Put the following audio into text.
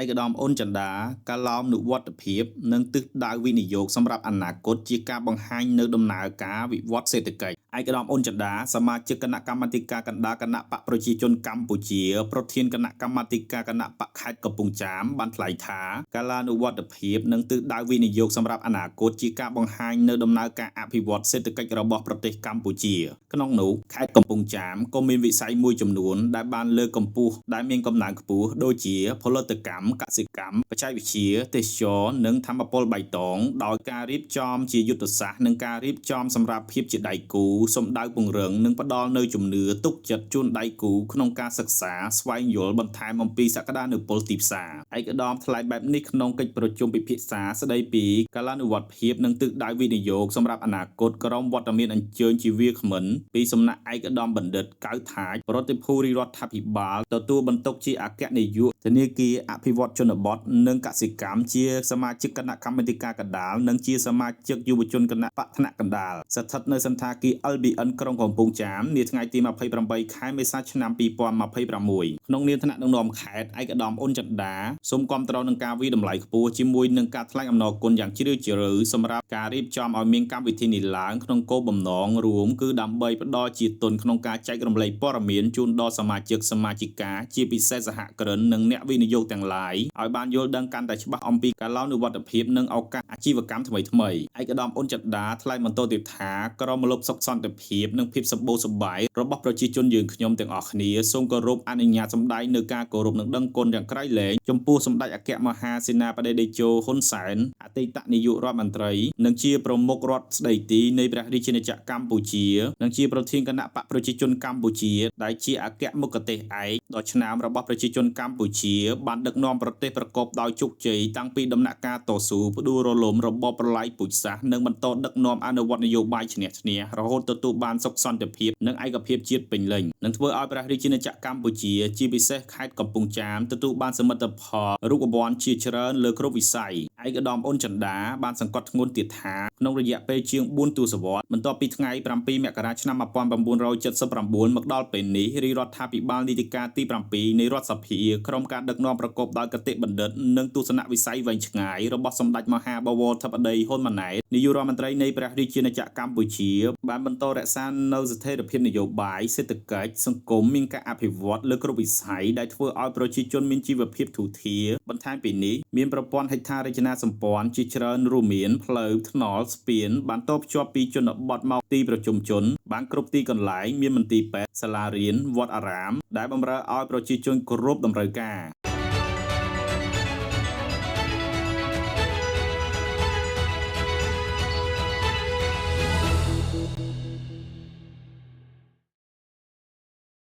ឯកឧត្តមអ៊ុនចិន្តាការឡោមនុវត្តភាពនិងទិសដៅវិនិយោគសម្រាប់អនាគតជាការបង្ហាញនៅដំណើរការវិវត្តសេដ្ឋកិច្ចឯកឧត្តមអ៊ុនចិន្តាសមាជិកគណៈកម្មាធិការកណ្ដាលគណៈបកប្រជាជនកម្ពុជាប្រធានគណៈកម្មាធិការគណៈបកខេត្តកំពង់ចាមបានថ្លែងថាការឡានុវត្តភាពនិងទិសដៅវិនិយោគសម្រាប់អនាគតជាការបង្ហាញនៅដំណើរការអភិវឌ្ឍសេដ្ឋកិច្ចរបស់ប្រទេសកម្ពុជាក្នុងនោះខេត្តកំពង់ចាមក៏មានវិស័យមួយចំនួនដែលបានលើកកម្ពស់ដែលមានកំណើនខ្ពស់ដូចជាផលិតកម្មកសិកម្មបច្ចេកវិទ្យាទេសចរណ៍និងធម្មពលបៃតងដោយការរៀបចំជាយុទ្ធសាស្ត្រនិងការរៀបចំសម្រាប់ភាពជាដៃគូសម្ដៅពង្រឹងនិងផ្ដល់នូវជំនឿទុកចិត្តជូនដៃគូក្នុងការសិក្សាស្វែងយល់បន្ថែមអំពីសក្តានុពលទីផ្សារឯកឧត្តមថ្លែងបែបនេះក្នុងកិច្ចប្រជុំពិភាក្សាស្ដីពីកាលានុវត្តភាពនិងទិសដៅវិនិយោគសម្រាប់អនាគតក្រុមវត្តមានអញ្ជើញជាវាគ្មិនពីសំណាក់ឯកឧត្តមបណ្ឌិតកៅថាចប្រតិភូរិរដ្ឋាភិបាលទទួលបន្ទុកជាអគ្គនាយកធនាគារអភិវឌ្ឍជនបទនិងកសិកម្មជាសមាជិកគណៈកម្មាធិការកណ្ដាលនិងជាសមាជិកយុវជនគណៈបកថ្នាក់កណ្ដាលស្ថិតនៅសន្តាគារ LBN ក្រុងកំពង់ចាមនាថ្ងៃទី28ខែមេសាឆ្នាំ2026ក្នុងនាមថ្នាក់ដឹកនាំខេត្តឯកឧត្តមអ៊ុនចិន្តាសូមគាំទ្រនឹងការវិតម្លៃខ្ពស់ជាមួយនឹងការថ្លែងអំណរគុណយ៉ាងជ្រាលជ្រៅសម្រាប់ការរៀបចំឲ្យមានកម្មវិធីនេះឡើងក្នុងគោលបំណងរួមគឺដើម្បីផ្ដល់ជាទុនក្នុងការចែករំលែកព័ត៌មានជូនដល់សមាជិកសមាជិកាជាពិសេសសហគ្រិននិងអ្នកវិនិយោគទាំងឡាយឲ្យបានយល់ដឹងកាន់តែច្បាស់អំពីការឡោននិវត្តភាពនិងឱកាសអាជីវកម្មថ្មីៗឯកឧត្តមអ៊ុនចិន្តាថ្លែងបន្តទៀតថាក្រមម្លប់សុខសន្តិភាពនិងភាពសម្បូរសប្បាយរបស់ប្រជាជនយើងខ្ញុំទាំងអស់គ្នាសូមគោរពអនុញ្ញាតសម្ដែងនៅការគោរពនិងដឹងគុណយ៉ាងក្រៃលែងចំពោះសម្ដេចអគ្គមហាសេនាបតីតេជោហ៊ុនសែនអតីតនាយករដ្ឋមន្ត្រីនិងជាប្រមុខរដ្ឋស្ដីទីនៃព្រះរាជាណាចក្រកម្ពុជានិងជាប្រធានគណៈបកប្រជាជនកម្ពុជាដែលជាអគ្គមគ្គុទ្ទេសក៍ឯកដ៏ឆ្នើមរបស់ប្រជាជនកម្ពុជាបានដឹកនាំប្រទេសប្រកបដោយជោគជ័យតាំងពីដំណាក់កាលតស៊ូផ្ដួលរលំរបបប្រល័យពូជសាសន៍និងបន្តដឹកនាំអនុវត្តនយោបាយឈ្នះឈ្នះរហូតទទួលបានសុខសន្តិភាពនិងឯកភាពជាតិពេញលេញនិងធ្វើឲ្យព្រះរាជាណាចក្រកម្ពុជាជាពិសេសខេត្តកំពង់ចាមទទួលបានសមិទ្ធផលរូបវ័ន្តជាច្រើនលើគ្រប់វិស័យឯកឧត្តមអ៊ុនចិន្តាបានសង្កត់ធ្ងន់ទៀតថាក្នុងរយៈពេលជាង4ទសវត្សរ៍បន្ទាប់ពីថ្ងៃ7មករាឆ្នាំ1979មកដល់ពេលនេះរាជរដ្ឋាភិបាលនីតិកាលទី7នៃរដ្ឋសភាក្រុមការដឹកនាំប្រកបដោយគតិបណ្ឌិតនិងទស្សនវិស័យវែងឆ្ងាយរបស់សម្ដេចមហាបវរធិបតីហ៊ុនម៉ាណែតនាយករដ្ឋមន្ត្រីនៃព្រះរាជាណាចក្រកម្ពុជាបានបន្តរក្សានូវស្ថិរភាពនយោបាយសេដ្ឋកិច្ចសង្គមមានការអភិវឌ្ឍលើគ្រប់វិស័យដែលធ្វើឲ្យប្រជាជនមានជីវភាពធូរធារបន្ថែមពីនេះមានប្រព័ន្ធហេដ្ឋារចនាសម្ព័ន្ធជាច្រើនរួមមានផ្លូវថ្នល់ស្ពានបានតភ្ជាប់ពីជនបទមកទីប្រជុំជនបានគ្រប់ទីកន្លែងមានមន្ទីរពេទ្យសាលារៀនវត្តអារាមដែលបម្រើឲ្យប្រជាជនគ្រប់តម្រូវការ